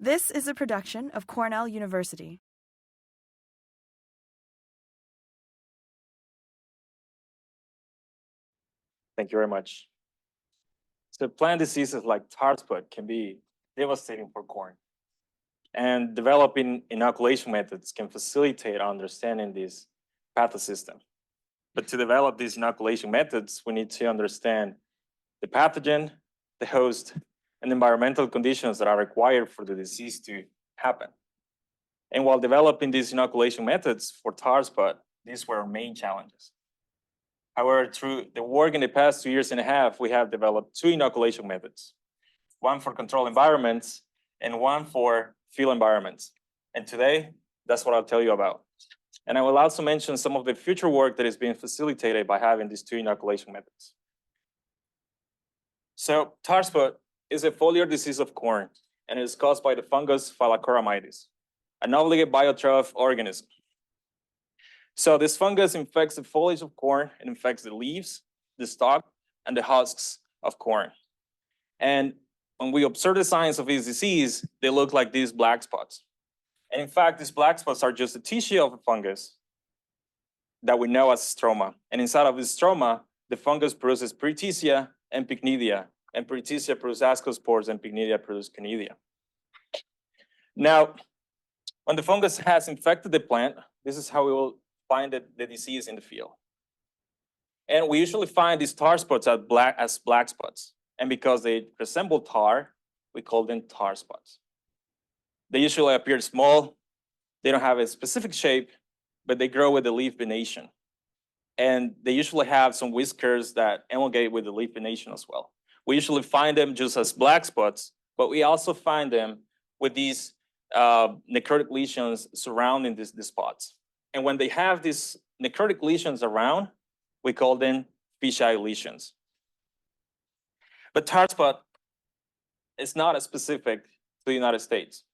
This is a production of Cornell University. Thank you very much. So plant diseases like tar spot can be devastating for corn. And developing inoculation methods can facilitate understanding this pathosystem. But to develop these inoculation methods, we need to understand the pathogen, the host, and environmental conditions that are required for the disease to happen. And while developing these inoculation methods for tar spot, these were our main challenges. However, through the work in the past 2.5 years, we have developed 2 inoculation methods, one for control environments and one for field environments. And today, that's what I'll tell you about. And I will also mention some of the future work that is being facilitated by having these 2 inoculation methods. So tar spot is a foliar disease of corn, and it is caused by the fungus Phyllochromidis, an obligate biotroph organism. So this fungus infects the foliage of corn, it infects the leaves, the stalk, and the husks of corn. And when we observe the signs of this disease, they look like these black spots. And in fact, these black spots are just the tissue of a fungus that we know as stroma. And inside of this stroma, the fungus produces Perithecea and Pycnidia. And Perithecea produces ascospores and Pycnidia produce Conidia. Now, when the fungus has infected the plant, this is how we will find the disease in the field. And we usually find these tar spots as black spots. And because they resemble tar, we call them tar spots. They usually appear small. They don't have a specific shape, but they grow with the leaf venation. And they usually have some whiskers that elongate with the leaf venation as well. We usually find them just as black spots, but we also find them with these necrotic lesions surrounding the spots. And when they have these necrotic lesions around, we call them fisheye lesions. But tar spot is not as specific to the United States.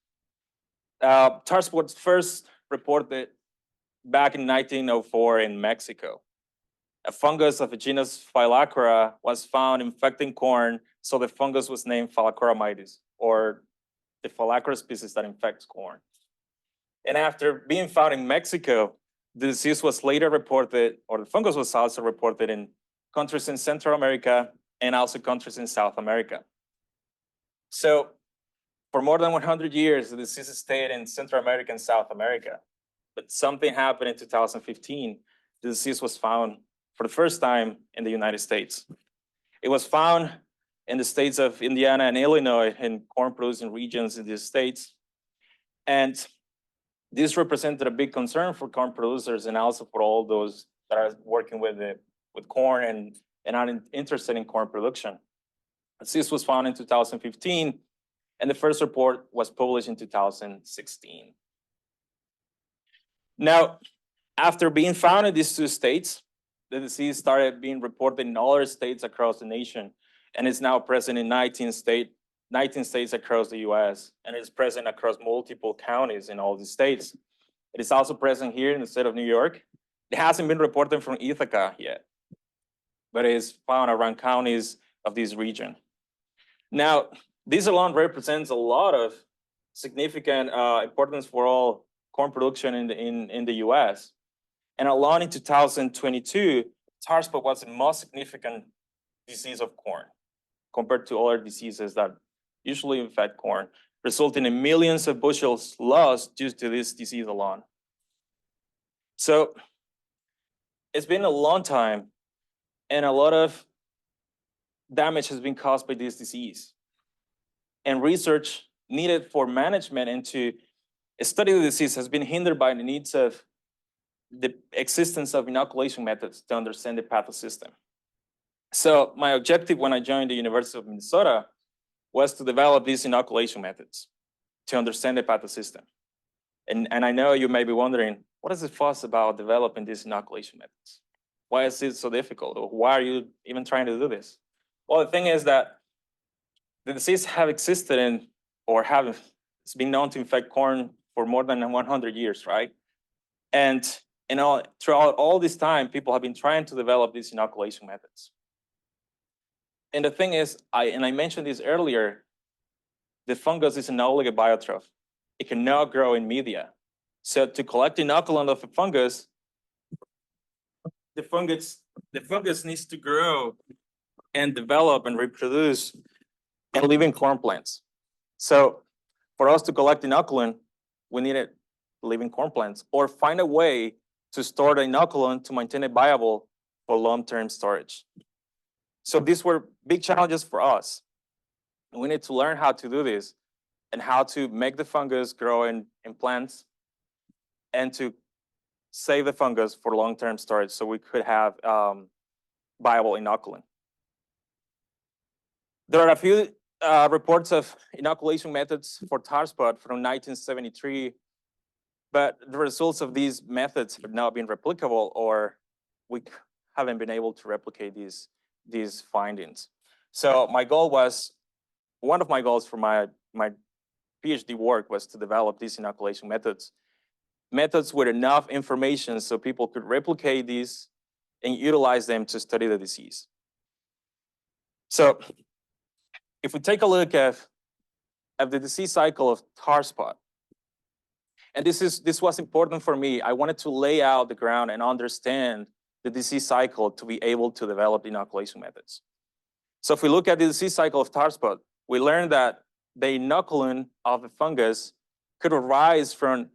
Tar spot was first reported back in 1904 in Mexico. A fungus of a genus Phyllochroma was found infecting corn, so the fungus was named Phyllochromidis, or the Phyllochroma species that infects corn. And after being found in Mexico, the disease was later reported, or the fungus was also reported in countries in Central America and also countries in South America. So for more than 100 years, the disease stayed in Central America and South America. But something happened in 2015. The disease was found for the first time in the United States. It was found in the states of Indiana and Illinois, in corn-producing regions in these states. And this represented a big concern for corn producers and also for all those that are working with corn and are interested in corn production. This was found in 2015, and the first report was published in 2016. Now, after being found in these 2 states, the disease started being reported in other states across the nation, and is now present in 19 states across the US, and it's present across multiple counties in all the states. It is also present here in the state of New York. It hasn't been reported from Ithaca yet, but it is found around counties of this region. Now, this alone represents a lot of significant importance for all corn production in the US. And alone in 2022, tar spot was the most significant disease of corn compared to other diseases that usually infect corn, resulting in millions of bushels lost due to this disease alone. So it's been a long time, and a lot of damage has been caused by this disease. And research needed for management and to study the disease has been hindered by the needs of the existence of inoculation methods to understand the pathosystem. So my objective when I joined the University of Minnesota was to develop these inoculation methods to understand the pathosystem. And I know you may be wondering, what is the fuss about developing these inoculation methods? Why is it so difficult? Or why are you even trying to do this? Well, the thing is that the disease have existed it's been known to infect corn for more than 100 years, right? And throughout all this time, people have been trying to develop these inoculation methods. And the thing is, I mentioned this earlier, the fungus is an oligobiotrough. It cannot grow in media. So to collect inoculant of a fungus, the fungus needs to grow and develop and reproduce in living corn plants. So for us to collect inoculant, we needed living corn plants or find a way to store the inoculant to maintain it viable for long-term storage. So these were big challenges for us. We need to learn how to do this and how to make the fungus grow in plants and to save the fungus for long-term storage so we could have viable inoculant. There are a few reports of inoculation methods for tar spot from 1973, but the results of these methods have not been replicable, or we haven't been able to replicate these findings. So one of my goals for my PhD work was to develop these inoculation methods with enough information so people could replicate these and utilize them to study the disease. So if we take a look at the disease cycle of tar spot, and this was important for me. I wanted to lay out the ground and understand the disease cycle to be able to develop inoculation methods. So if we look at the disease cycle of tar spot, we learned that the inoculant of the fungus could arise from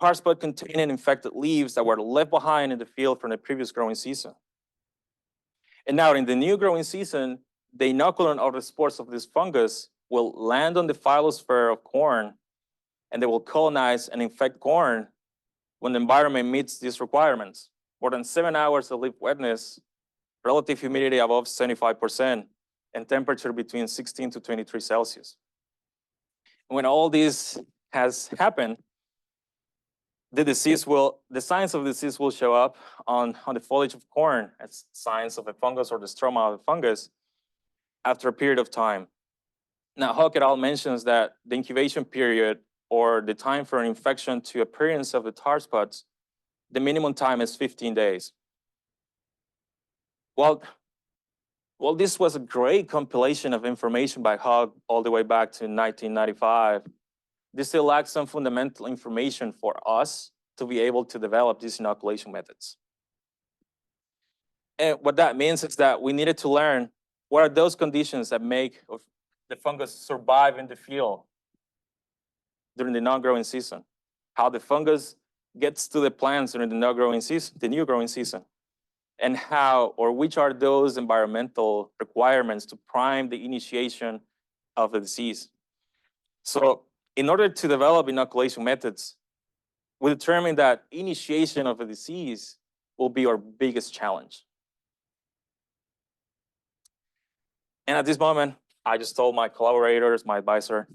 tar spot containing infected leaves that were left behind in the field from the previous growing season. And now in the new growing season, the inoculant of the spores of this fungus will land on the phyllosphere of corn, and they will colonize and infect corn when the environment meets these requirements. More than 7 hours of leaf wetness, relative humidity above 75%, and temperature between 16 to 23 Celsius. When all this has happened, the signs of disease will show up on the foliage of corn as signs of a fungus or the stroma of a fungus after a period of time. Now, Hock et al. Mentions that the incubation period or the time for an infection to appearance of the tar spots, the minimum time is 15 days. Well, this was a great compilation of information by Hock all the way back to 1995. This still lacks some fundamental information for us to be able to develop these inoculation methods. And what that means is that we needed to learn what are those conditions that make the fungus survive in the field during the non-growing season, how the fungus gets to the plants during the non-growing season, the new growing season, and how or which are those environmental requirements to prime the initiation of the disease. So in order to develop inoculation methods, we determined that initiation of a disease will be our biggest challenge. And at this moment, I just told my collaborators, my advisor,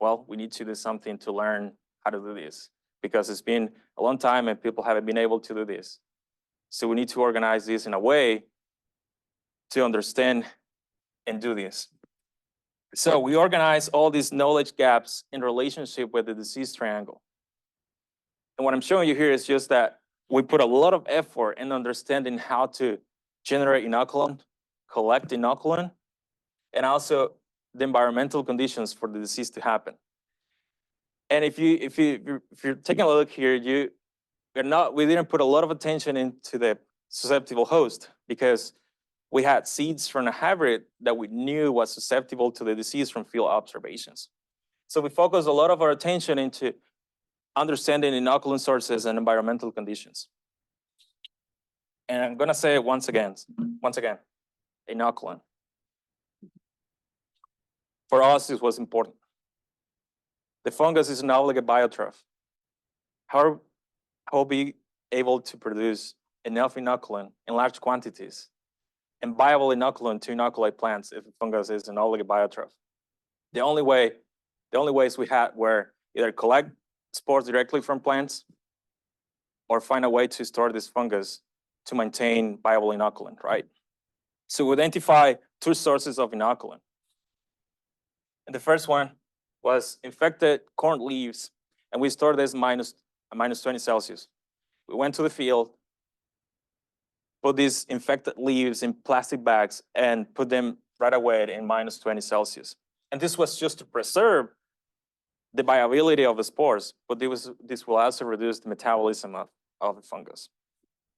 well, we need to do something to learn how to do this because it's been a long time and people haven't been able to do this. So we need to organize this in a way to understand and do this. So we organize all these knowledge gaps in relationship with the disease triangle. And what I'm showing you here is just that we put a lot of effort in understanding how to generate inoculant, collect inoculant, and also the environmental conditions for the disease to happen. And if you're taking a look here, we didn't put a lot of attention into the susceptible host because we had seeds from a hybrid that we knew was susceptible to the disease from field observations. So we focused a lot of our attention into understanding inoculant sources and environmental conditions. And I'm gonna say it once again, inoculant. For us, this was important. The fungus is an obligate biotrough. How will be able to produce enough inoculant in large quantities and viable inoculant to inoculate plants if the fungus is an obligate biotrough? The only ways we had were either collect spores directly from plants or find a way to store this fungus to maintain viable inoculant, right? So we identify two sources of inoculant. And the first one was infected corn leaves, and we stored this minus 20 Celsius. We went to the field, put these infected leaves in plastic bags, and put them right away in minus 20 Celsius. And this was just to preserve the viability of the spores, but this will also reduce the metabolism of the fungus.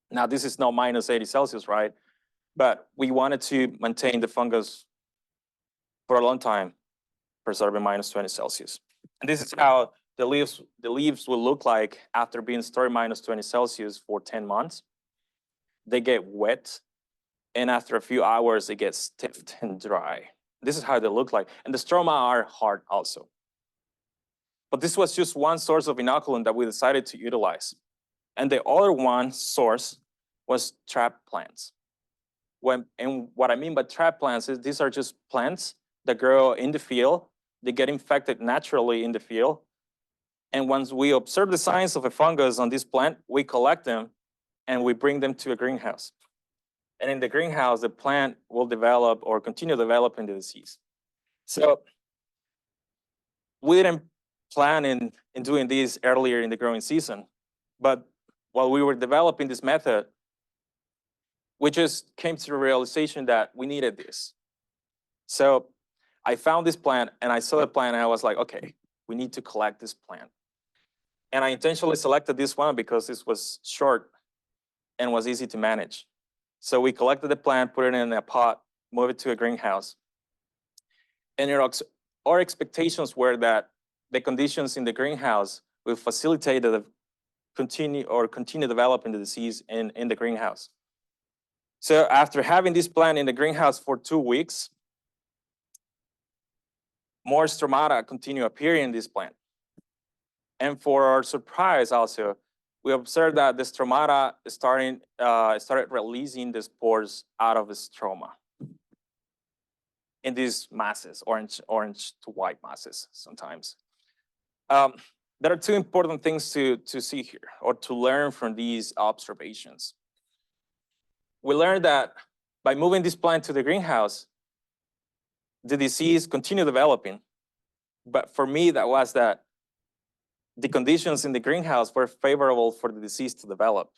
Now, this is not minus 80 Celsius, right? But we wanted to maintain the fungus for a long time, preserving minus 20 Celsius. And this is how the leaves will look like after being stored minus 20 Celsius for 10 months. They get wet, and after a few hours, they get stiff and dry. This is how they look like. And the stroma are hard also. But this was just one source of inoculum that we decided to utilize. And the other one source was trap plants. And what I mean by trap plants is these are just plants that grow in the field. They get infected naturally in the field. And once we observe the signs of a fungus on this plant, we collect them and we bring them to a greenhouse. And in the greenhouse, the plant will develop or continue developing the disease. So we didn't plan in doing this earlier in the growing season. But while we were developing this method, we just came to the realization that we needed this. So I found this plant and I saw the plant and I was like, okay, we need to collect this plant. And I intentionally selected this one because this was short and was easy to manage. So we collected the plant, put it in a pot, moved it to a greenhouse. And our expectations were that the conditions in the greenhouse will facilitate the continue developing the disease in the greenhouse. So after having this plant in the greenhouse for 2 weeks, more stromata continue appearing in this plant. And for our surprise also, we observed that the stromata started releasing the spores out of the stroma in these masses, orange to white masses sometimes. There are two important things to see here or to learn from these observations. We learned that by moving this plant to the greenhouse, the disease continued developing. But for me, that was that the conditions in the greenhouse were favorable for the disease to develop.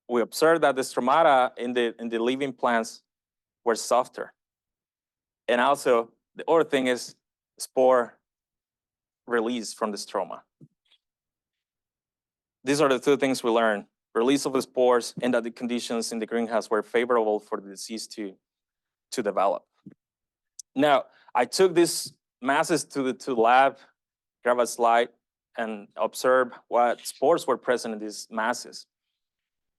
We observed that the stromata in the living plants were softer. And also, the other thing is spore release from the stroma. These are the two things we learned: release of the spores and that the conditions in the greenhouse were favorable for the disease to develop. Now, I took these masses to the lab, grab a slide, and observe what spores were present in these masses.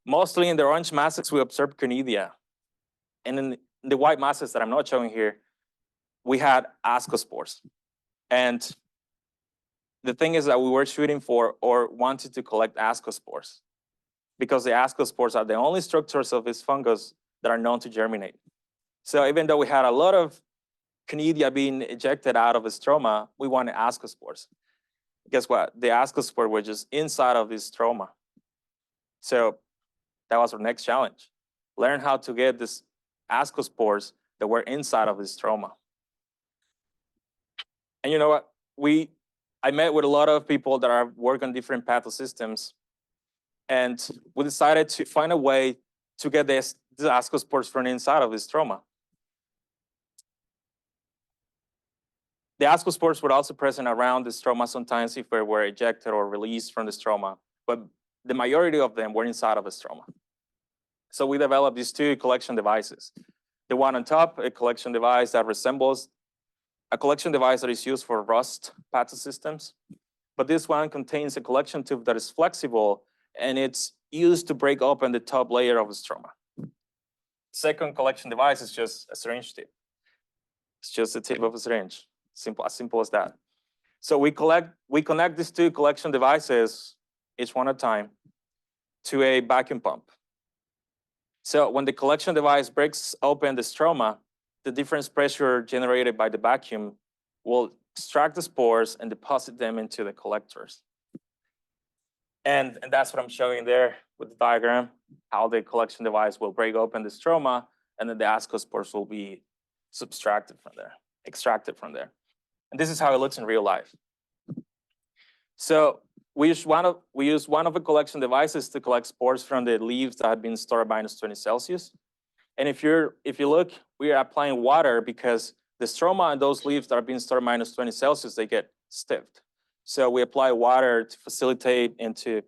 Mostly in the orange masses, we observed Conidia. And in the white masses that I'm not showing here, we had ascospores. And the thing is that we were shooting for or wanted to collect ascospores because the ascospores are the only structures of this fungus that are known to germinate. So even though we had a lot of Conidia being ejected out of the stroma, we wanted ascospores. Guess what? The ascospore were just inside of this stroma. So that was our next challenge. Learn how to get these ascospores that were inside of this stroma. And you know what? I met with a lot of people that are working on different pathosystems, and we decided to find a way to get the ascospores from inside of the stroma. The ascospores were also present around the stroma sometimes if they were ejected or released from the stroma, but the majority of them were inside of the stroma. So we developed these two collection devices. The one on top, a collection device that resembles a collection device that is used for rust pathosystems. But this one contains a collection tube that is flexible, and it's used to break open the top layer of the stroma. Second collection device is just a syringe tip. It's just the tip of a syringe, as simple as that. So we connect these two collection devices, each one at a time, to a vacuum pump. So when the collection device breaks open the stroma, the difference pressure generated by the vacuum will extract the spores and deposit them into the collectors. And that's what I'm showing there with the diagram, how the collection device will break open the stroma, and then the ascospores will be extracted from there. And this is how it looks in real life. So we use one of the collection devices to collect spores from the leaves that have been stored at -20 Celsius. And if you look, we are applying water because the stroma and those leaves that are being stored minus 20 Celsius, they get stiffed. So we apply water to facilitate and to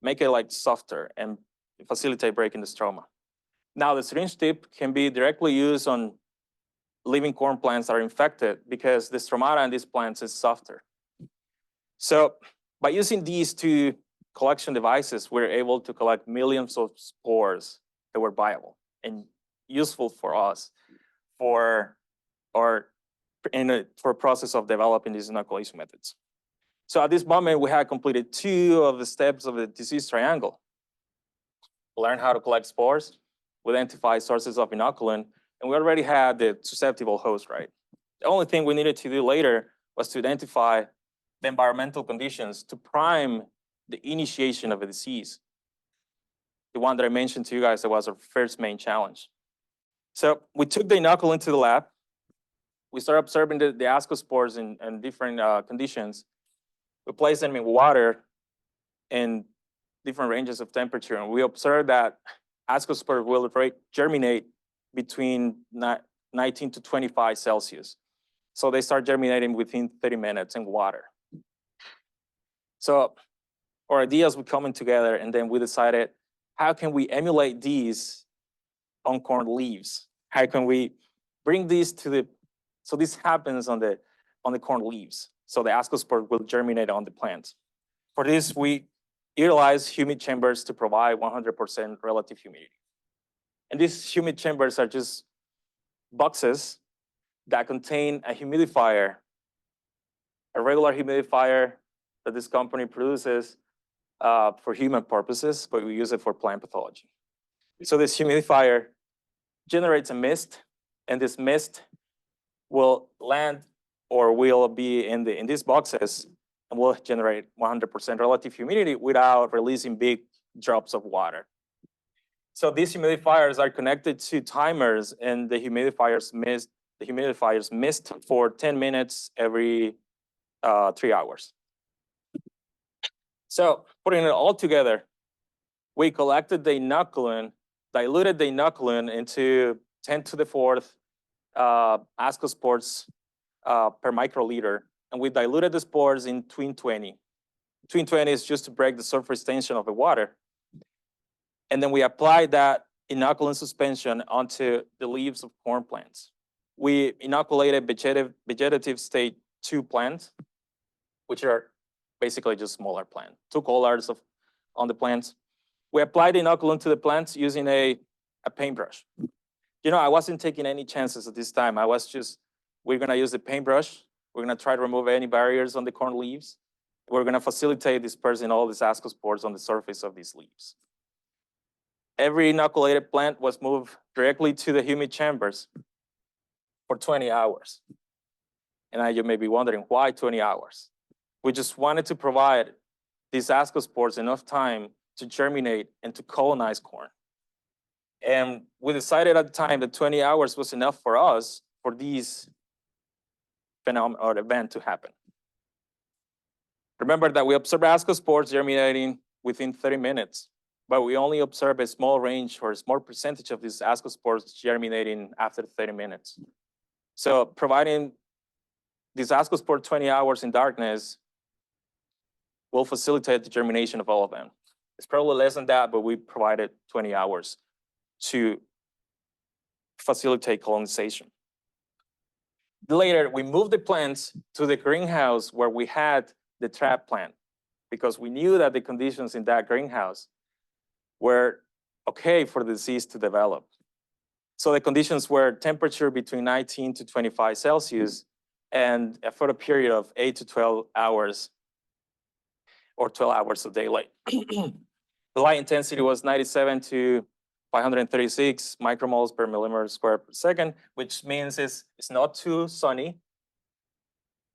make it like softer and facilitate breaking the stroma. Now the syringe tip can be directly used on living corn plants that are infected because the stromata in these plants is softer. So by using these two collection devices, we're able to collect millions of spores that were viable and useful for us for process of developing these inoculation methods. So at this moment, we had completed 2 of the steps of the disease triangle. Learn how to collect spores, we identify sources of inoculant, and we already had the susceptible host, right? The only thing we needed to do later was to identify the environmental conditions to prime the initiation of a disease. The one that I mentioned to you guys that was our first main challenge. So we took the inoculant to the lab. We started observing the ascospores in different conditions. We placed them in water in different ranges of temperature, and we observed that ascospores will germinate between 19 to 25 Celsius. So they start germinating within 30 minutes in water. So our ideas were coming together, and then we decided, how can we emulate these on corn leaves? How can we bring these to the, so this happens on the corn leaves. So the ascospore will germinate on the plant. For this, we utilize humid chambers to provide 100% relative humidity. And these humid chambers are just boxes that contain a humidifier, a regular humidifier that this company produces for human purposes, but we use it for plant pathology. So this humidifier generates a mist, and this mist will land or will be in these boxes and will generate 100% relative humidity without releasing big drops of water. So these humidifiers are connected to timers, and the humidifiers mist for 10 minutes every 3 hours. So putting it all together, we collected the inoculant, diluted the inoculant into 10 to the 4th ascospores per microliter, and we diluted the spores in twin 20. Twin 20 is just to break the surface tension of the water. And then we applied that inoculant suspension onto the leaves of corn plants. We inoculated vegetative state 2 plants, which are basically just smaller plants, 2 collars on the plants. We applied the inoculant to the plants using a paintbrush. You know, I wasn't taking any chances at this time. I was just, we're gonna use the paintbrush. We're gonna try to remove any barriers on the corn leaves. We're gonna facilitate dispersing all these ascospores on the surface of these leaves. Every inoculated plant was moved directly to the humid chambers for 20 hours. And you may be wondering, why 20 hours? We just wanted to provide these ascospores enough time to germinate and to colonize corn. And we decided at the time that 20 hours was enough for us for these phenomenon or event to happen. Remember that we observed ascospores germinating within 30 minutes, but we only observe a small range or a small percentage of these ascospores germinating after 30 minutes. So providing these ascospores 20 hours in darkness will facilitate the germination of all of them. It's probably less than that, but we provided 20 hours to facilitate colonization. Later, we moved the plants to the greenhouse where we had the trap plant, because we knew that the conditions in that greenhouse were okay for the disease to develop. So the conditions were temperature between 19 to 25 Celsius and for a period of 8 to 12 hours or 12 hours of daylight. The light intensity was 97 to 536 micromoles per millimeter square per second, which means it's not too sunny,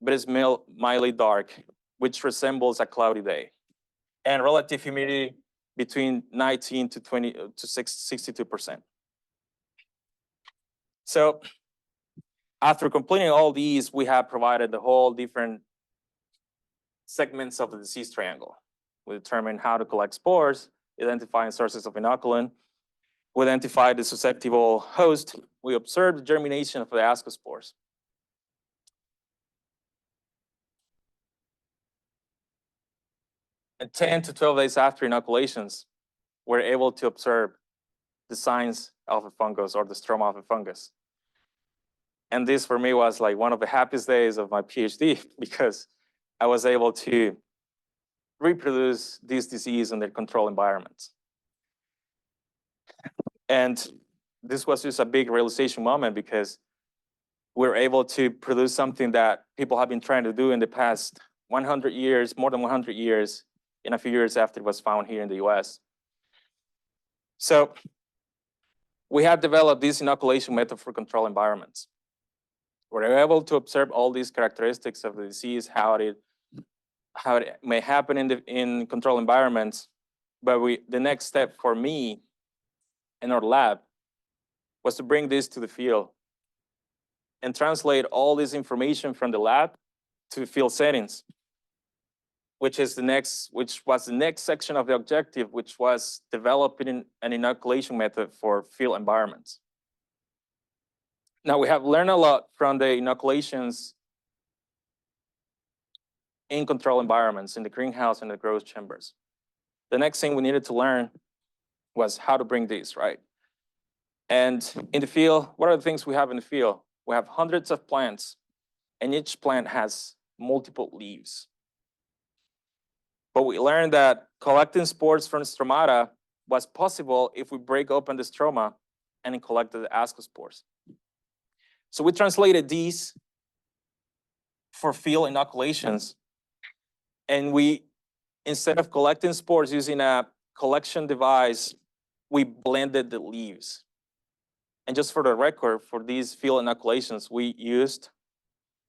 but it's mildly dark, which resembles a cloudy day. And relative humidity between 19 to 62%. So after completing all these, we have provided the whole different segments of the disease triangle. We determined how to collect spores, identifying sources of inoculant. We identified the susceptible host. We observed the germination of the ascospores. And 10 to 12 days after inoculations, we're able to observe the signs of a fungus or the stroma of a fungus. And this for me was like one of the happiest days of my PhD because I was able to reproduce this disease in their controlled environments. And this was just a big realization moment because we're able to produce something that people have been trying to do in the past 100 years, more than 100 years, in a few years after it was found here in the US. So we have developed this inoculation method for controlled environments. We're able to observe all these characteristics of the disease, how it may happen in controlled environments. But the next step for me in our lab was to bring this to the field and translate all this information from the lab to field settings, which was the next section of the objective, which was developing an inoculation method for field environments. Now we have learned a lot from the inoculations in controlled environments, in the greenhouse and the growth chambers. The next thing we needed to learn was how to bring these, right? And in the field, what are the things we have in the field? We have hundreds of plants, and each plant has multiple leaves. But we learned that collecting spores from stromata was possible if we break open the stroma and then collected the ascospores. So we translated these for field inoculations. And we, instead of collecting spores using a collection device, we blended the leaves. And just for the record, for these field inoculations, we used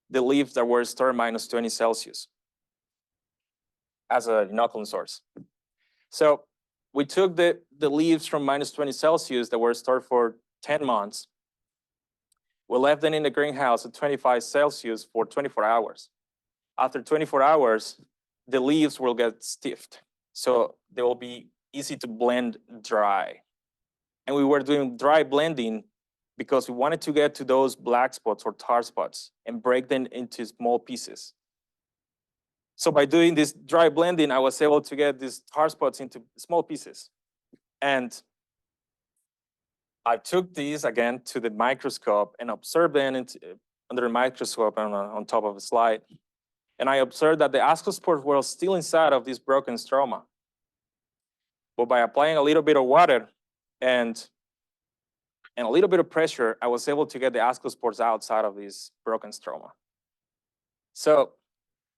the leaves that were stored -20 Celsius as an inoculant source. So we took the leaves from -20 Celsius that were stored for 10 months. We left them in the greenhouse at 25 Celsius for 24 hours. After 24 hours, the leaves will get stiffed. So they will be easy to blend dry. And we were doing dry blending because we wanted to get to those black spots or tar spots and break them into small pieces. So by doing this dry blending, I was able to get these tar spots into small pieces. And I took these again to the microscope and observed them under the microscope on top of a slide. And I observed that the ascospores were still inside of this broken stroma. But by applying a little bit of water and a little bit of pressure, I was able to get the ascospores outside of this broken stroma. So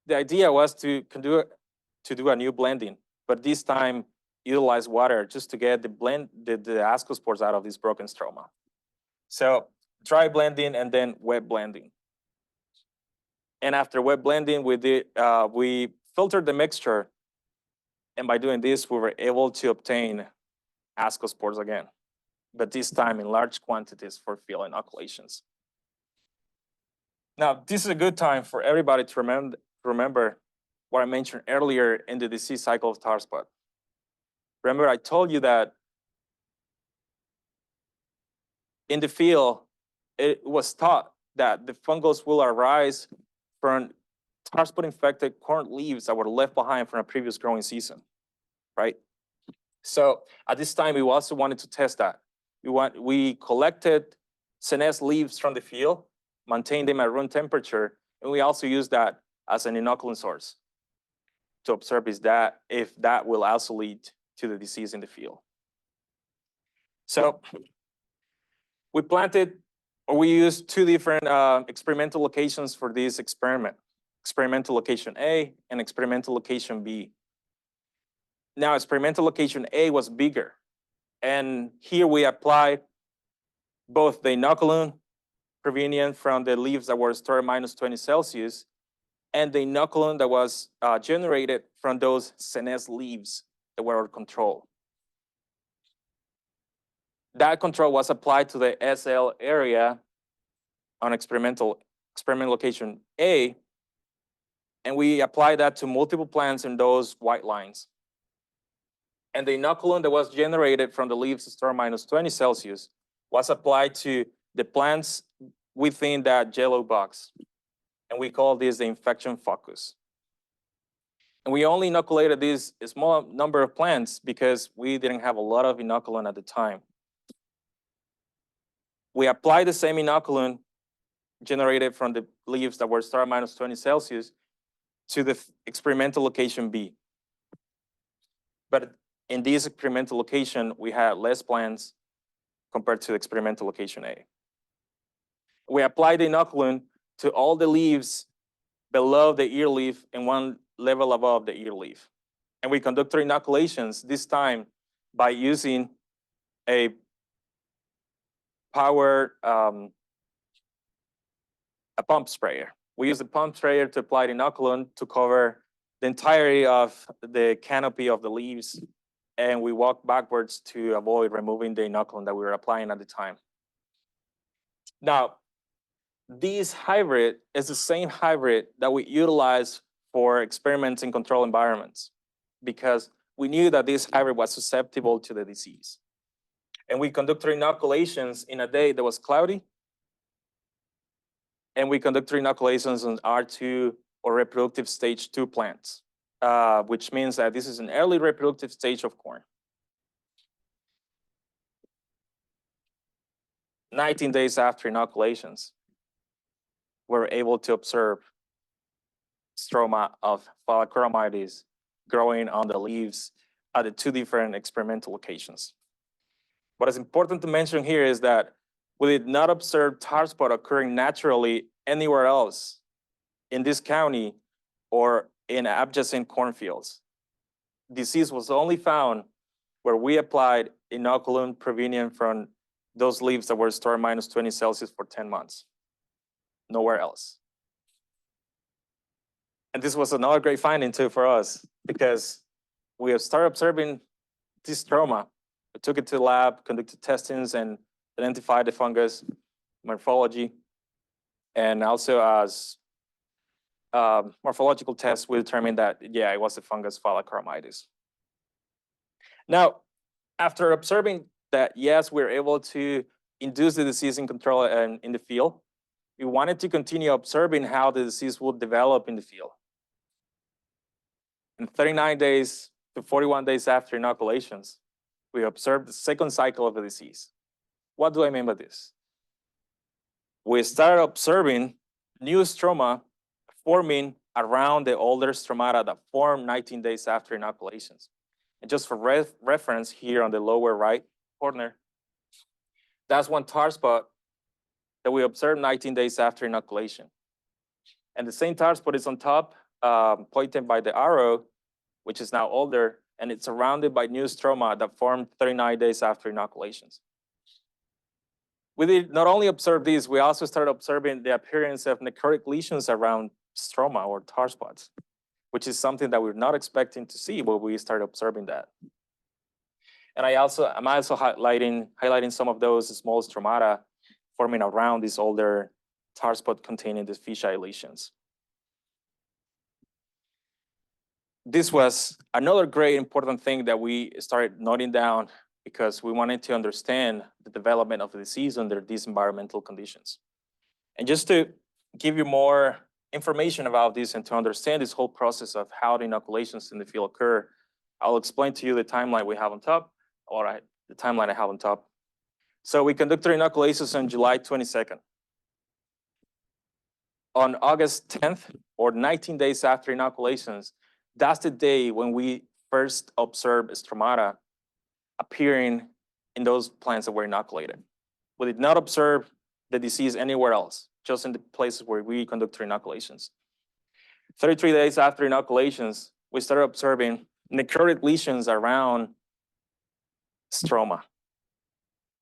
the idea was to do a new blending, but this time utilize water just to get the ascospores out of this broken stroma. So dry blending and then wet blending. And after wet blending, we filtered the mixture. And by doing this, we were able to obtain ascospores again, but this time in large quantities for field inoculations. Now, this is a good time for everybody to remember what I mentioned earlier in the disease cycle of tar spot. Remember, I told you that in the field, it was thought that the fungus will arise from tar spot infected corn leaves that were left behind from a previous growing season, right? So at this time, we also wanted to test that. We collected senesced leaves from the field, maintained them at room temperature, and we also used that as an inoculant source to observe if that will also lead to the disease in the field. So we used two different experimental locations for this experiment, experimental location A and experimental location B. Now, experimental location A was bigger. And here we applied both the inoculant provenient from the leaves that were stored -20 Celsius and the inoculant that was generated from those senesced leaves that were controlled. That control was applied to the SL area on experiment location A, and we applied that to multiple plants in those white lines. And the inoculant that was generated from the leaves stored -20 Celsius was applied to the plants within that yellow box. And we call this the infection focus. And we only inoculated this small number of plants because we didn't have a lot of inoculant at the time. We applied the same inoculant generated from the leaves that were started minus 20 Celsius to the experimental location B. But in this experimental location, we had less plants compared to the experimental location A. We applied the inoculant to all the leaves below the ear leaf and one level above the ear leaf. And we conducted inoculations this time by using a power, a pump sprayer. We used a pump sprayer to apply the inoculant to cover the entirety of the canopy of the leaves. And we walked backwards to avoid removing the inoculant that we were applying at the time. Now, this hybrid is the same hybrid that we utilize for experiments in control environments, because we knew that this hybrid was susceptible to the disease. And we conducted inoculations in a day that was cloudy. And we conducted inoculations on R2 or reproductive stage 2 plants, which means that this is an early reproductive stage of corn. 19 days after inoculations, we're able to observe stroma of Phyllochromidis growing on the leaves at the two different experimental locations. What is important to mention here is that we did not observe tar spot occurring naturally anywhere else in this county or in adjacent cornfields. Disease was only found where we applied inoculant prevenient from those leaves that were stored minus 20 Celsius for 10 months. Nowhere else. And this was another great finding too for us, because we have started observing this stroma. We took it to the lab, conducted testings, and identified the fungus morphology. And also as morphological tests, we determined that, yeah, it was the fungus Phyllochromidis. Now, after observing that, yes, we're able to induce the disease in control and in the field, we wanted to continue observing how the disease would develop in the field. In 39 days to 41 days after inoculations, we observed the second cycle of the disease. What do I mean by this? We started observing new stroma forming around the older stromata that formed 19 days after inoculations. And just for reference, here on the lower right corner, that's one tar spot that we observed 19 days after inoculation. And the same tar spot is on top, pointed by the arrow, which is now older, and it's surrounded by new stroma that formed 39 days after inoculations. We did not only observe these, we also started observing the appearance of necrotic lesions around stroma or tar spots, which is something that we're not expecting to see when we started observing that. And I'm also highlighting some of those small stromata forming around this older tar spot containing the fisheye lesions. This was another great important thing that we started noting down, because we wanted to understand the development of the disease under these environmental conditions. And just to give you more information about this and to understand this whole process of how the inoculations in the field occur, I'll explain to you the timeline we have on top, the timeline I have on top. So we conducted inoculations on July 22nd. On August 10th, or 19 days after inoculations, that's the day when we first observed stromata appearing in those plants that were inoculated. We did not observe the disease anywhere else, just in the places where we conducted inoculations. 33 days after inoculations, we started observing necrotic lesions around stroma.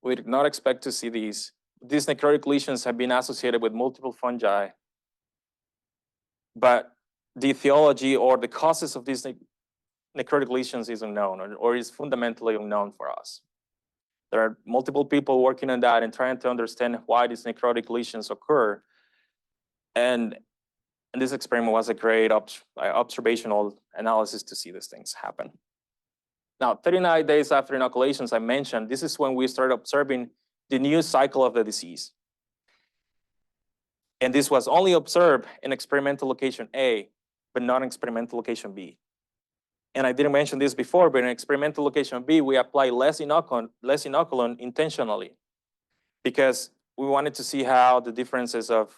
We did not expect to see these. These necrotic lesions have been associated with multiple fungi, but the etiology or the causes of these necrotic lesions is unknown, or is fundamentally unknown for us. There are multiple people working on that and trying to understand why these necrotic lesions occur. And this experiment was a great observational analysis to see these things happen. Now, 39 days after inoculations, I mentioned, this is when we started observing the new cycle of the disease. And this was only observed in experimental location A, but not in experimental location B. And I didn't mention this before, but in experimental location B, we apply less inoculum intentionally because we wanted to see how the differences of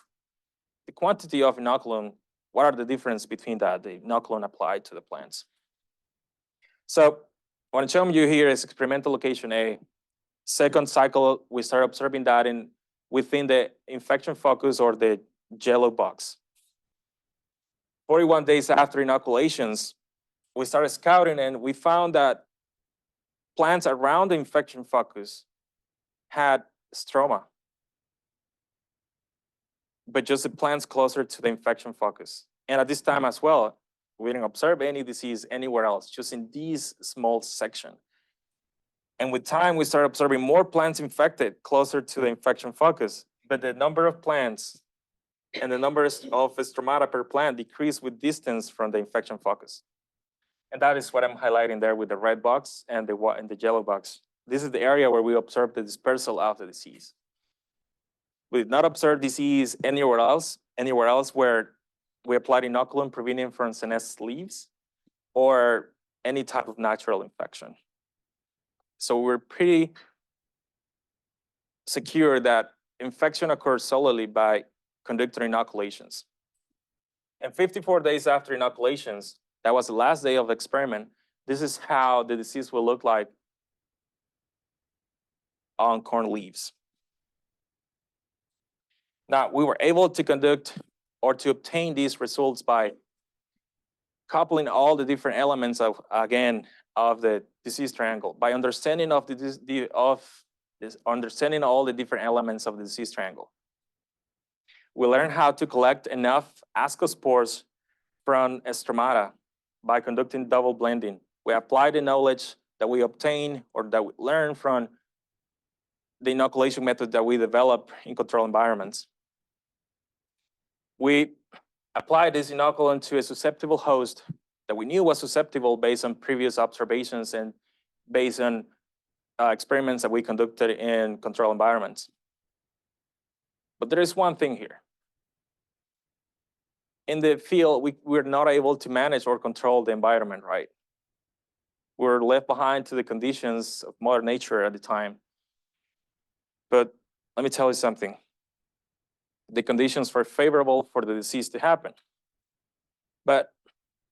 the quantity of inoculum, what are the difference between that, the inoculum applied to the plants. So what I'm showing you here is experimental location A. Second cycle, we start observing that within the infection focus or the yellow box. 41 days after inoculations, we started scouting and we found that plants around the infection focus had stroma, but just the plants closer to the infection focus. And at this time as well, we didn't observe any disease anywhere else, just in this small section. And with time, we started observing more plants infected closer to the infection focus, but the number of plants and the numbers of stromata per plant decreased with distance from the infection focus. And that is what I'm highlighting there with the red box and the yellow box. This is the area where we observed the dispersal of the disease. We did not observe disease anywhere else where we applied inoculum preventing from senesced leaves or any type of natural infection. So we're pretty secure that infection occurs solely by conducting inoculations. And 54 days after inoculations, that was the last day of the experiment, this is how the disease will look like on corn leaves. Now, we were able to conduct or to obtain these results by coupling all the different elements of the disease triangle, by understanding all the different elements of the disease triangle. We learned how to collect enough ascospores from stromata by conducting double blending. We applied the knowledge that we obtained or that we learned from the inoculation method that we developed in controlled environments. We applied this inoculum to a susceptible host that we knew was susceptible based on previous observations and based on experiments that we conducted in controlled environments. But there is one thing here. In the field, we're not able to manage or control the environment, right? We're left behind to the conditions of Mother Nature at the time. But let me tell you something. The conditions were favorable for the disease to happen. But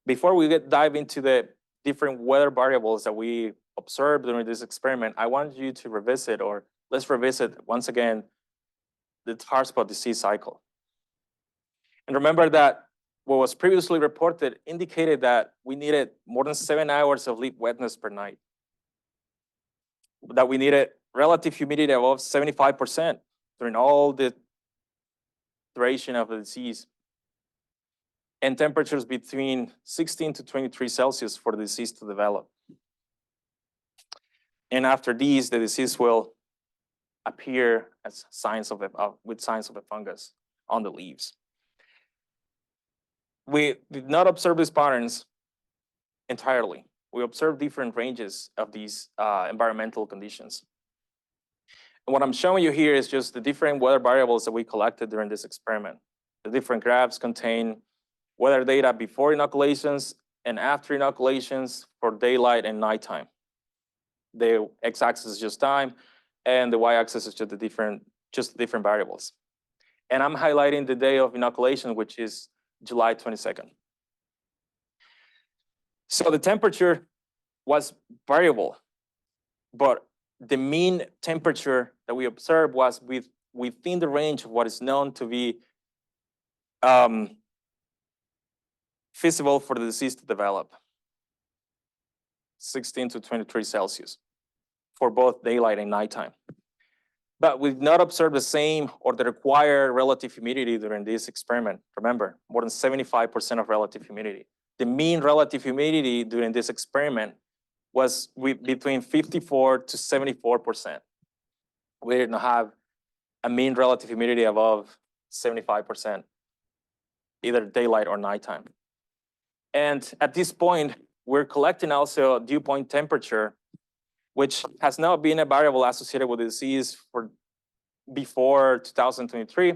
before we dive into the different weather variables that we observed during this experiment, I want you to revisit, or let's revisit once again, the tar spot disease cycle. And remember that what was previously reported indicated that we needed more than 7 hours of leaf wetness per night, that we needed relative humidity above 75% during all the duration of the disease, and temperatures between 16 to 23 Celsius for the disease to develop. And after these, the disease will appear as signs of with signs of a fungus on the leaves. We did not observe these patterns entirely. We observed different ranges of these environmental conditions. And what I'm showing you here is just the different weather variables that we collected during this experiment. The different graphs contain weather data before inoculations and after inoculations for daylight and nighttime. The x-axis is just time, and the y-axis is just the different variables. And I'm highlighting the day of inoculation, which is July 22nd. So the temperature was variable, but the mean temperature that we observed was within the range of what is known to be feasible for the disease to develop, 16 to 23 Celsius for both daylight and nighttime. But we did not observe the same or the required relative humidity during this experiment. Remember, more than 75% of relative humidity. The mean relative humidity during this experiment was between 54 to 74%. We didn't have a mean relative humidity above 75%, either daylight or nighttime. And at this point, we're collecting also dew point temperature, which has not been a variable associated with the disease for before 2023.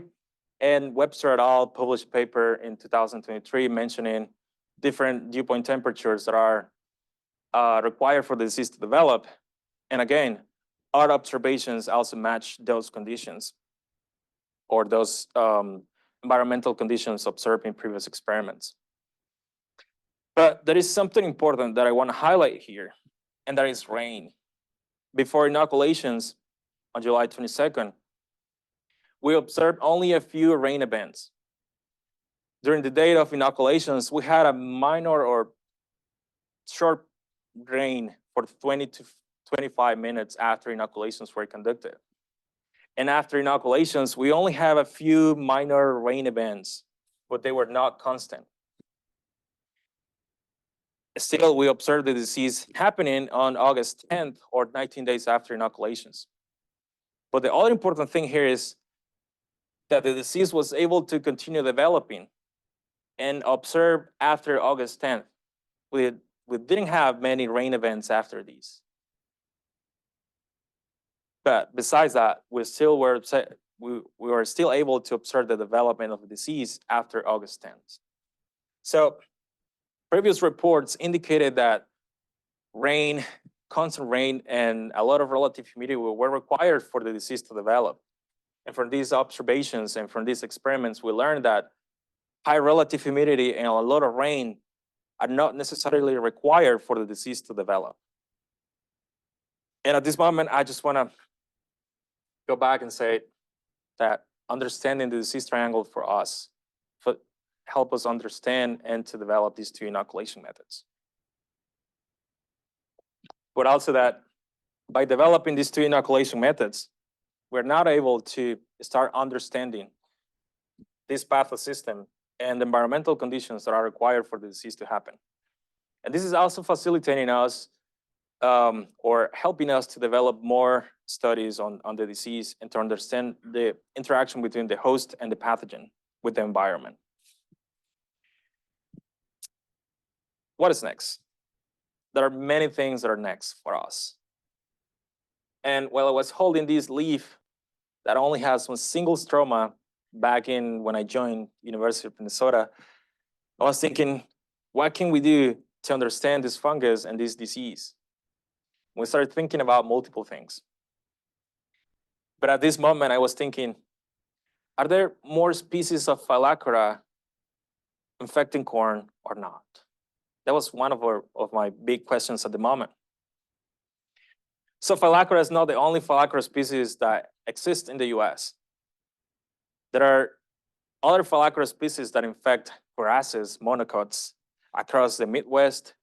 And Webster et al. Published a paper in 2023 mentioning different dew point temperatures that are required for the disease to develop. And again, our observations also match those conditions or those environmental conditions observed in previous experiments. But there is something important that I want to highlight here, and that is rain. Before inoculations on July 22nd, we observed only a few rain events. During the day of inoculations, we had a minor or short rain for 20 to 25 minutes after inoculations were conducted. And after inoculations, we only have a few minor rain events, but they were not constant. Still, we observed the disease happening on August 10th or 19 days after inoculations. But the other important thing here is that the disease was able to continue developing and observed after August 10th. We didn't have many rain events after these. But besides that, we were still able to observe the development of the disease after August 10th. So previous reports indicated that rain, constant rain, and a lot of relative humidity were required for the disease to develop. And from these observations and from these experiments, we learned that high relative humidity and a lot of rain are not necessarily required for the disease to develop. And at this moment, I just want to go back and say that understanding the disease triangle for us help us understand and to develop these two inoculation methods. But also that by developing these two inoculation methods, we're now able to start understanding this pathosystem and the environmental conditions that are required for the disease to happen. And this is also facilitating us or helping us to develop more studies on the disease and to understand the interaction between the host and the pathogen with the environment. What is next? There are many things that are next for us. And while I was holding this leaf that only has one single stroma back in when I joined University of Minnesota, I was thinking, what can we do to understand this fungus and this disease? We started thinking about multiple things. But at this moment, I was thinking, are there more species of Phylacera infecting corn or not? That was one of my big questions at the moment. So Phylacera is not the only Phylacera species that exist in the US. There are other Phylacera species that infect grasses, monocots across the Midwest.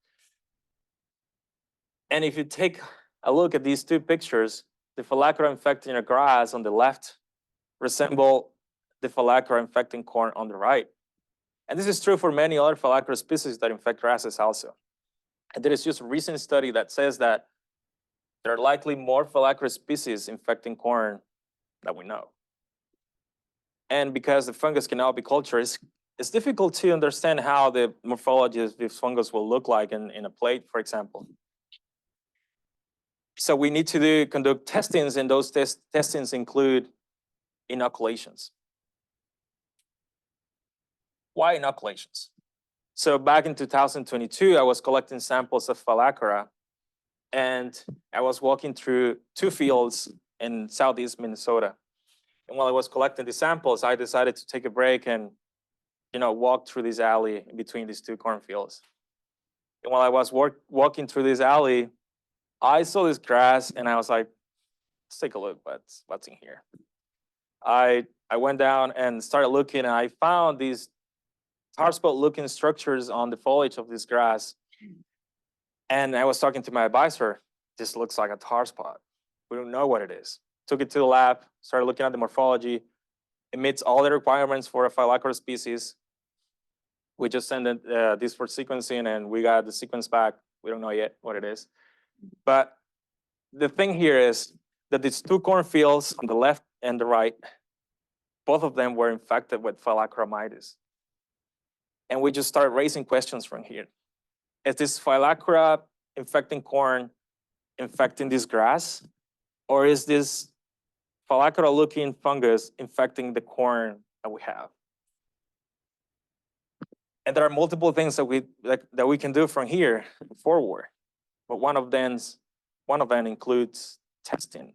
And if you take a look at these two pictures, the Phylacera infecting a grass on the left resemble the Phylacera infecting corn on the right. And this is true for many other Phylacera species that infect grasses also. And there is just a recent study that says that there are likely more Phylacera species infecting corn than we know. And because the fungus cannot be cultured, it's difficult to understand how the morphology of this fungus will look like in a plate, for example. So we need to conduct testings, and those testings include inoculations. Why inoculations? So back in 2022, I was collecting samples of Phylacera, and I was walking through two fields in southeast Minnesota. And while I was collecting the samples, I decided to take a break and walk through this alley in between these two cornfields. And while I was walking through this alley, I saw this grass, and I was like, let's take a look, what's in here. I went down and started looking, and I found these tar spot looking structures on the foliage of this grass. And I was talking to my advisor, this looks like a tar spot. We don't know what it is. Took it to the lab, started looking at the morphology. It meets all the requirements for a Phylacera species. We just sent this for sequencing, and we got the sequence back. We don't know yet what it is. But the thing here is that these two cornfields on the left and the right, both of them were infected with Phylacera. And we just started raising questions from here. Is this Phylacera infecting corn infecting this grass? Or is this Phylacera looking fungus infecting the corn that we have? And there are multiple things that we can do from here forward. but one of them includes testing.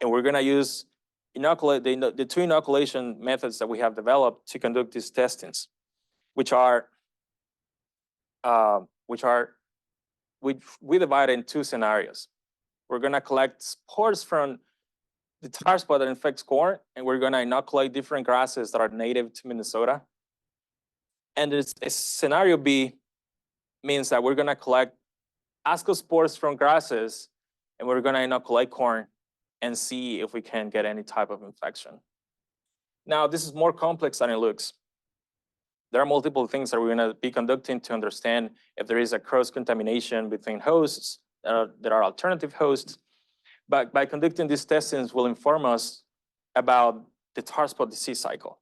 And we're gonna use the two inoculation methods that we have developed to conduct these testings, which we divide in two scenarios. We're gonna collect spores from the tar spot that infects corn, and we're gonna inoculate different grasses that are native to Minnesota. And scenario B means that we're gonna collect ascospores from grasses, and we're gonna inoculate corn and see if we can get any type of infection. Now, this is more complex than it looks. There are multiple things that we're gonna be conducting to understand if there is a cross-contamination between hosts, there are alternative hosts. But by conducting these testings will inform us about the tar spot disease cycle.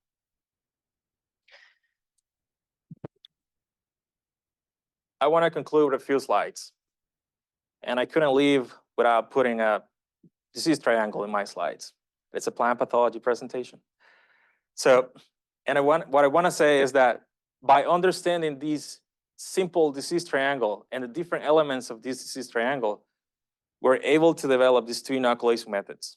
I wanna conclude with a few slides. And I couldn't leave without putting a disease triangle in my slides. It's a plant pathology presentation. So, and what I want to say is that by understanding these simple disease triangle and the different elements of this disease triangle, we're able to develop these two inoculation methods.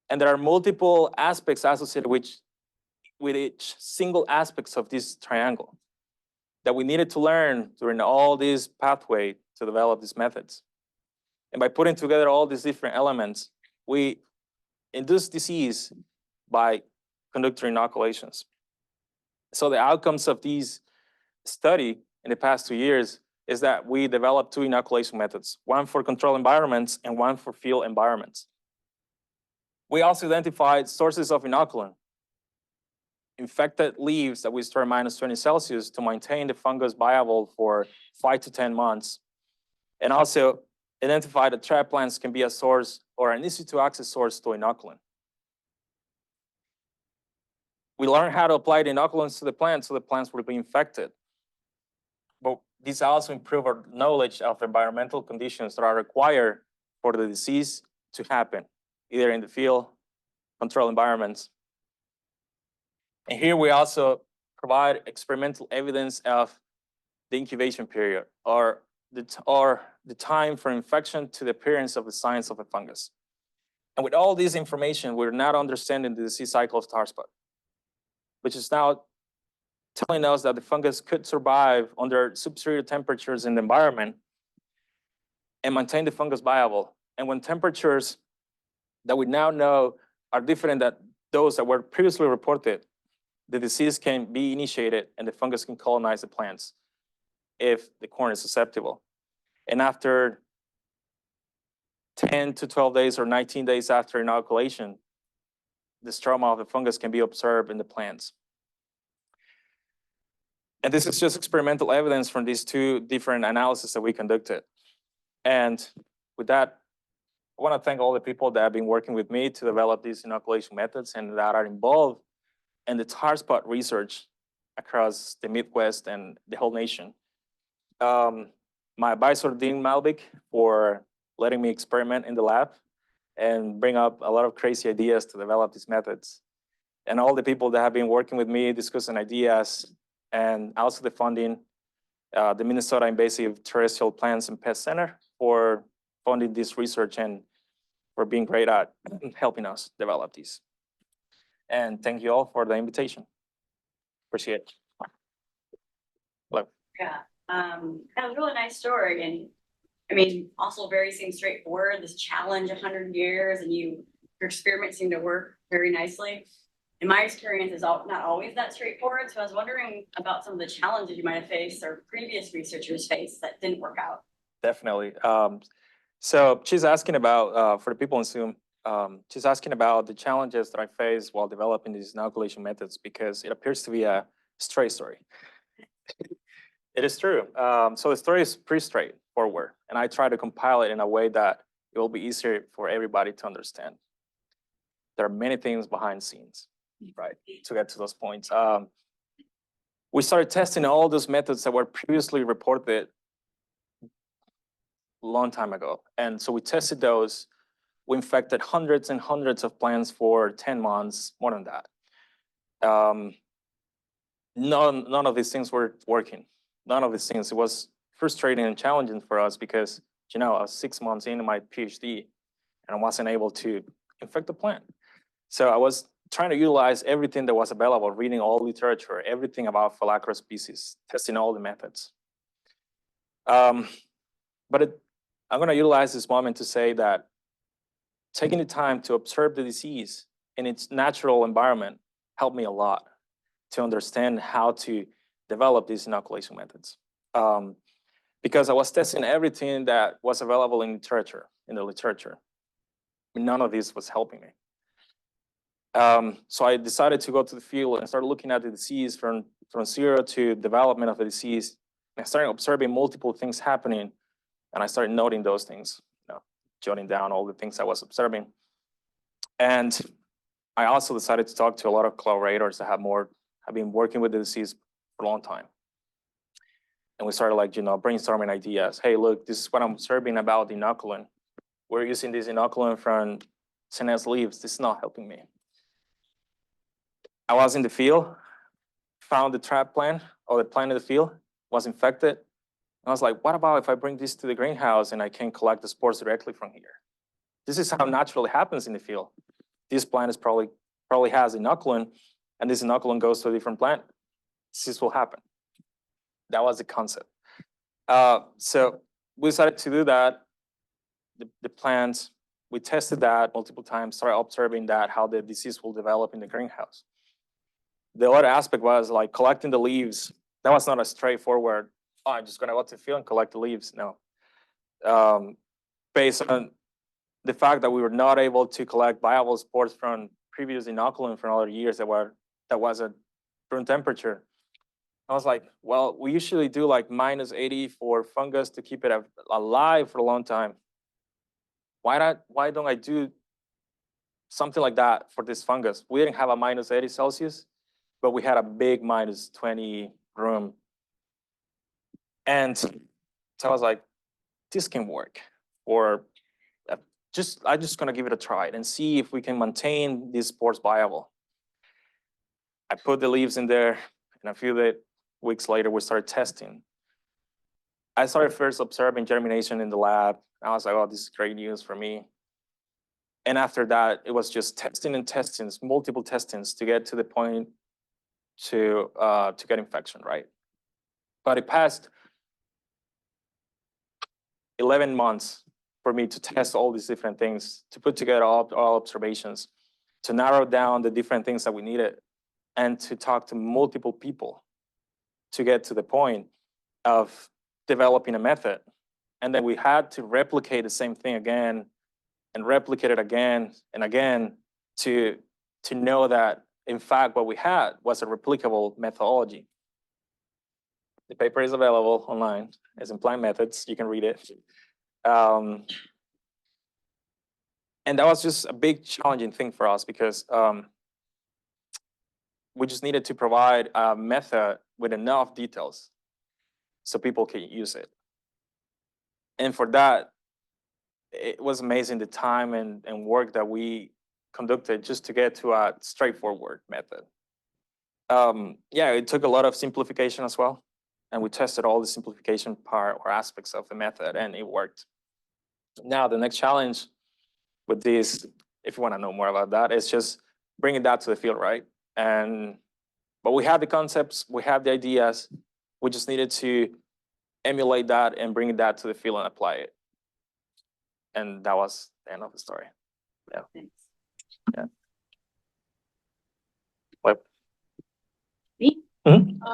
And there are multiple aspects associated with each single aspects of this triangle that we needed to learn during all these pathway to develop these methods. And by putting together all these different elements, we induce disease by conducting inoculations. So the outcomes of these study in the past 2 years is that we developed two inoculation methods, one for control environments and one for field environments. We also identified sources of inoculant, infected leaves that we store at -20 Celsius to maintain the fungus viable for 5 to 10 months. And also identify that trap plants can be a source or an easy to access source to inoculant. We learned how to apply the inoculants to the plants so the plants would be infected. But these also improve our knowledge of environmental conditions that are required for the disease to happen, either in the field, control environments. And here we also provide experimental evidence of the incubation period or the time for infection to the appearance of the signs of a fungus. And with all this information, we're now understanding the disease cycle of tar spot, which is now telling us that the fungus could survive under subzero temperatures in the environment and maintain the fungus viable. And when temperatures that we now know are different than those that were previously reported, the disease can be initiated and the fungus can colonize the plants if the corn is susceptible. And after 10 to 12 days or 19 days after inoculation, the stroma of the fungus can be observed in the plants. And this is just experimental evidence from these two different analyses that we conducted. And with that, I want to thank all the people that have been working with me to develop these inoculation methods and that are involved in the tar spot research across the Midwest and the whole nation. My advisor, Dean Malvik, for letting me experiment in the lab and bring up a lot of crazy ideas to develop these methods. And all the people that have been working with me, discussing ideas, and also the funding, the Minnesota Invasive Terrestrial Plants and Pest Center for funding this research and for being great at helping us develop these. And thank you all for the invitation. Appreciate it. Hello. Yeah, that was a really nice story. And I mean, also very seems straightforward, this challenge 100 years and your experiments seem to work very nicely. In my experience, is not always that straightforward. So I was wondering about some of the challenges you might have faced or previous researchers faced that didn't work out. Definitely. So she's asking about, for the people in Zoom, she's asking about the challenges that I faced while developing these inoculation methods because it appears to be a straight story. It is true. So the story is pretty straightforward, and I try to compile it in a way that it will be easier for everybody to understand. There are many things behind the scenes, right, to get to those points. We started testing all those methods that were previously reported a long time ago. And so we tested those. We infected hundreds and hundreds of plants for 10 months, more than that. None of these things were working. None of these things. It was frustrating and challenging for us because I was 6 months into my PhD and I wasn't able to infect the plant. So I was trying to utilize everything that was available, reading all literature, everything about Phylacra species, testing all the methods. I'm going to utilize this moment to say that taking the time to observe the disease in its natural environment helped me a lot to understand how to develop these inoculation methods. Because I was testing everything that was available in the literature. None of this was helping me. So I decided to go to the field and start looking at the disease from zero to development of the disease. And I started observing multiple things happening, and I started noting those things, jotting down all the things I was observing. And I also decided to talk to a lot of collaborators that have been working with the disease for a long time. And we started brainstorming ideas. Hey, look, this is what I'm observing about the inoculant. We're using this inoculant from Senes leaves. This is not helping me. I was in the field, found the trap plant or the plant in the field, was infected. I was like, what about if I bring this to the greenhouse and I can collect the spores directly from here? This is how naturally happens in the field. This plant is probably has inoculant, and this inoculant goes to a different plant. This will happen. That was the concept. So we decided to do that. The plants, we tested that multiple times, started observing that, how the disease will develop in the greenhouse. The other aspect was like collecting the leaves. That was not a straightforward, I'm just gonna go to the field and collect the leaves. No. Based on the fact that we were not able to collect viable spores from previous inoculant from other years that was at room temperature, I was like, well, we usually do like -80 for fungus to keep it alive for a long time. Why don't I do something like that for this fungus? We didn't have a -80 Celsius, but we had a big -20 room. And so I was like, this can work. Or I'm just gonna give it a try and see if we can maintain these spores viable. I put the leaves in there, and a few weeks later, we started testing. I started first observing germination in the lab. I was like, oh, this is great news for me. And after that, it was just testing and testings, multiple testings to get to the point to get infection, right? But it passed 11 months for me to test all these different things, to put together all observations, to narrow down the different things that we needed, and to talk to multiple people to get to the point of developing a method. And then we had to replicate the same thing again and replicate it again and again to know that, in fact, what we had was a replicable methodology. The paper is available online as in Plant Methods. You can read it. And that was just a big challenging thing for us because we just needed to provide a method with enough details so people can use it. And for that, it was amazing the time and work that we conducted just to get to a straightforward method. Yeah, it took a lot of simplification as well. And we tested all the simplification part or aspects of the method, and it worked. Now, the next challenge with this, if you want to know more about that, is just bringing that to the field, right? But we had the concepts, we had the ideas, we just needed to emulate that and bring that to the field and apply it. And that was the end of the story. Yeah. Thanks. Yeah. What? Me? Mm-hmm.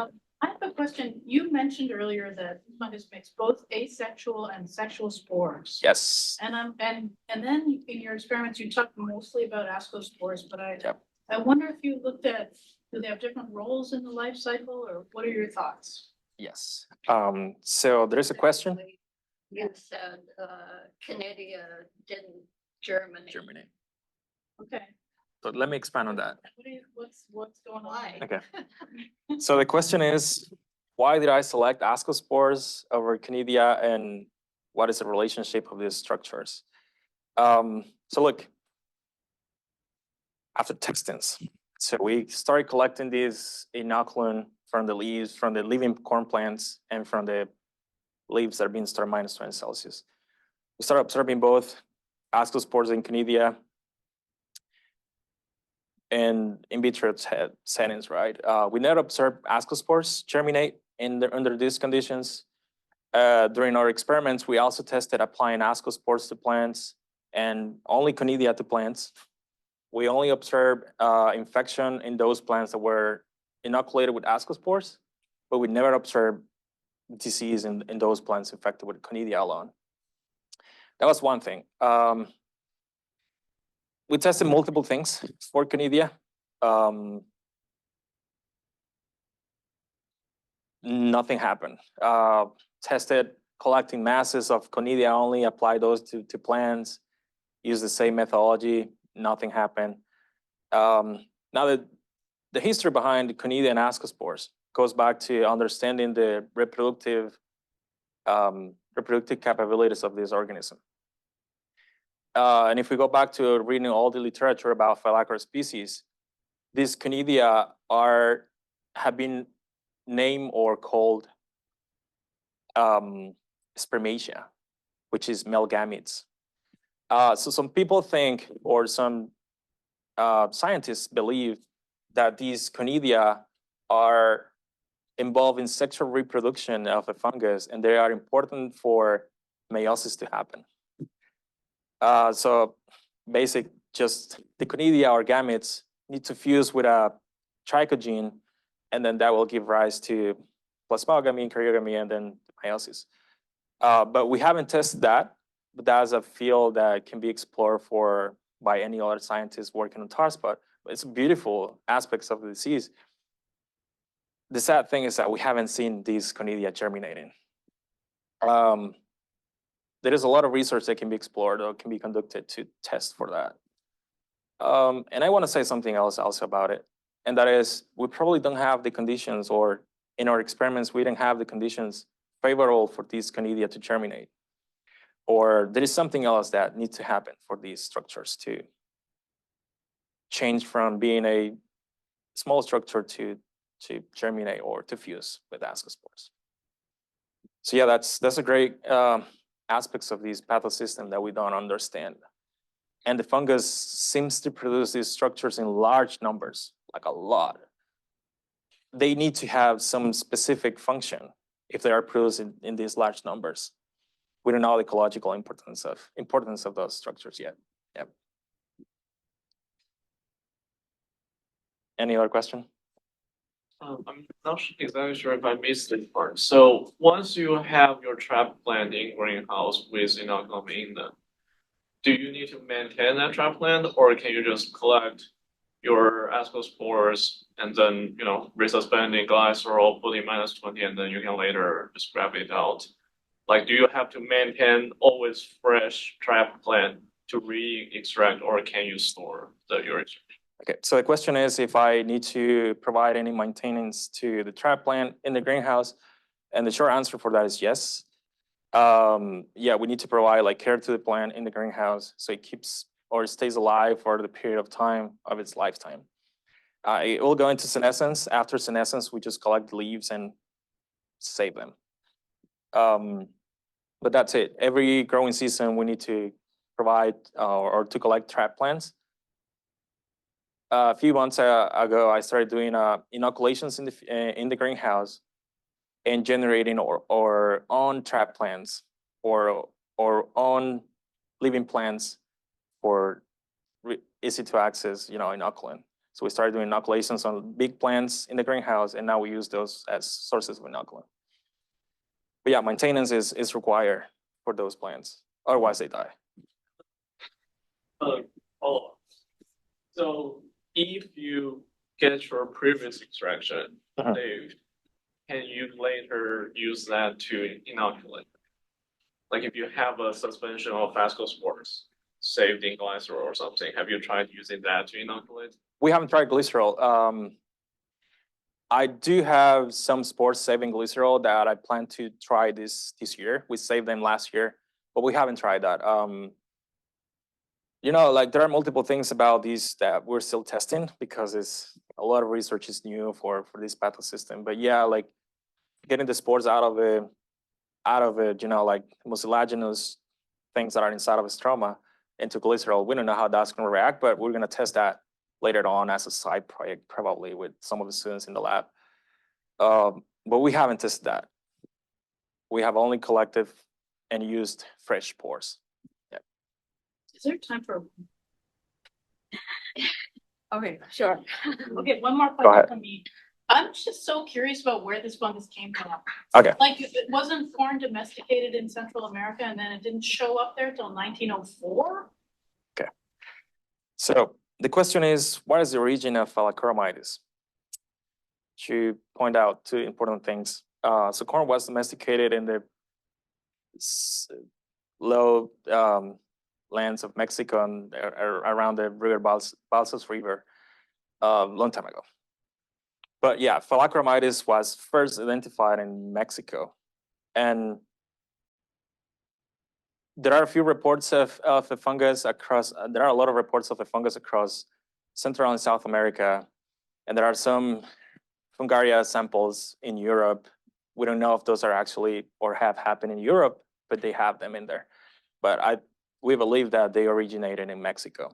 I have a question. You mentioned earlier that fungus makes both asexual and sexual spores. Yes. And then in your experiments, you talked mostly about ascospores, but Yep. I wonder if you looked at, do they have different roles in the life cycle, or what are your thoughts? Yes. So there's a question. You said Canada didn't germinate. Germinate. Okay. So let me expand on that. What's going on? Why? Okay. So the question is, why did I select ascospores over Canidia, and what is the relationship of these structures? So look, after testings, so we started collecting these inoculant from the leaves, from the living corn plants, and from the leaves that are being stored -20 Celsius. We started observing both ascospores and conidia and in vitro settings, right? We never observed ascospores germinate under these conditions. During our experiments, we also tested applying ascospores to plants and only conidia to plants. We only observed infection in those plants that were inoculated with ascospores, but we never observed disease in those plants infected with conidia alone. That was one thing. We tested multiple things for conidia. Nothing happened. Tested collecting masses of conidia only, apply those to plants, use the same methodology, nothing happened. Now the history behind conidia and ascospores goes back to understanding the reproductive capabilities of this organism. And if we go back to reading all the literature about Phyllacora species, these conidia have been named or called spermatia, which is male gametes. So some people think, or some scientists believe, that these conidia are involved in sexual reproduction of a fungus, and they are important for meiosis to happen. So basic, just the conidia or gametes need to fuse with a trichogene, and then that will give rise to plasmogamy, karyogamy, and then meiosis. But we haven't tested that, but that's a field that can be explored by any other scientists working on tar spot. It's beautiful aspects of the disease. The sad thing is that we haven't seen these conidia germinating. There is a lot of research that can be explored or can be conducted to test for that. And I want to say something else also about it, and that is we probably don't have the conditions, or in our experiments, we didn't have the conditions favorable for these conidia to germinate. Or there is something else that needs to happen for these structures to change from being a small structure to germinate or to fuse with ascospores. So yeah, that's a great aspects of these pathosystems that we don't understand. And the fungus seems to produce these structures in large numbers, like a lot. They need to have some specific function if they are produced in these large numbers. We don't know the ecological importance of those structures yet. Yep. Any other question? I'm not exactly sure if I missed this part. So once you have your trap plant in greenhouse with inoculum in them, do you need to maintain that trap plant, or can you just collect your ascospores and then, you know, resuspend in glycerol, put in -20, and then you can later just grab it out? Like, do you have to maintain always fresh trap plant to re-extract, or can you store your extraction? Okay, so the question is if I need to provide any maintenance to the trap plant in the greenhouse, and the short answer for that is yes. Yeah, we need to provide like care to the plant in the greenhouse so it keeps or stays alive for the period of time of its lifetime. It will go into senescence. After senescence, we just collect the leaves and save them. But that's it. Every growing season, we need to provide or to collect trap plants. A few months ago, I started doing inoculations in the greenhouse and generating our own trap plants or own living plants for easy to access, inoculant. So we started doing inoculations on big plants in the greenhouse, and now we use those as sources of inoculant. But yeah, maintenance is required for those plants, otherwise they die. Follow up. So if you get your previous extraction saved, can you later use that to inoculate? Like if you have a suspension of ascospores saved in glycerol or something, have you tried using that to inoculate? We haven't tried glycerol. I do have some spores saving glycerol that I plan to try this year. We saved them last year, but we haven't tried that. Like there are multiple things about these that we're still testing because a lot of research is new for this pathosystem. But yeah, like getting the spores out of it, like mucilaginous things that are inside of a stroma into glycerol. We don't know how that's going to react, but we're going to test that later on as a side project, probably with some of the students in the lab. But we haven't tested that. We have only collected and used fresh spores. Is there time for? Okay, Sure. okay, one more Go question ahead. from me. I'm just so curious about where this fungus came from. Okay. Like, it wasn't corn domesticated in Central America and then it didn't show up there till 1904? So the question is, what is the origin of Phyllocoromidis? To point out two important things. So corn was domesticated in the low lands of Mexico and around the river Balsas River a long time ago. But yeah, Phyllocoromidis was first identified in Mexico. And there are a few reports of a fungus across, there are a lot of reports of a fungus across Central and South America. And there are some Fungaria samples in Europe. We don't know if those are actually or have happened in Europe, but they have them in there. But we believe that they originated in Mexico.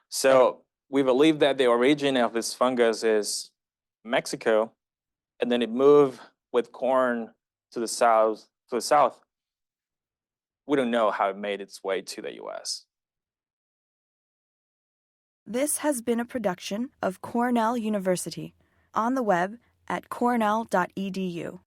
So we believe that the origin of this fungus is Mexico, and then it moved with corn to the south. We don't know how it made its way to the US. This has been a production of Cornell University, on the web at cornell.edu.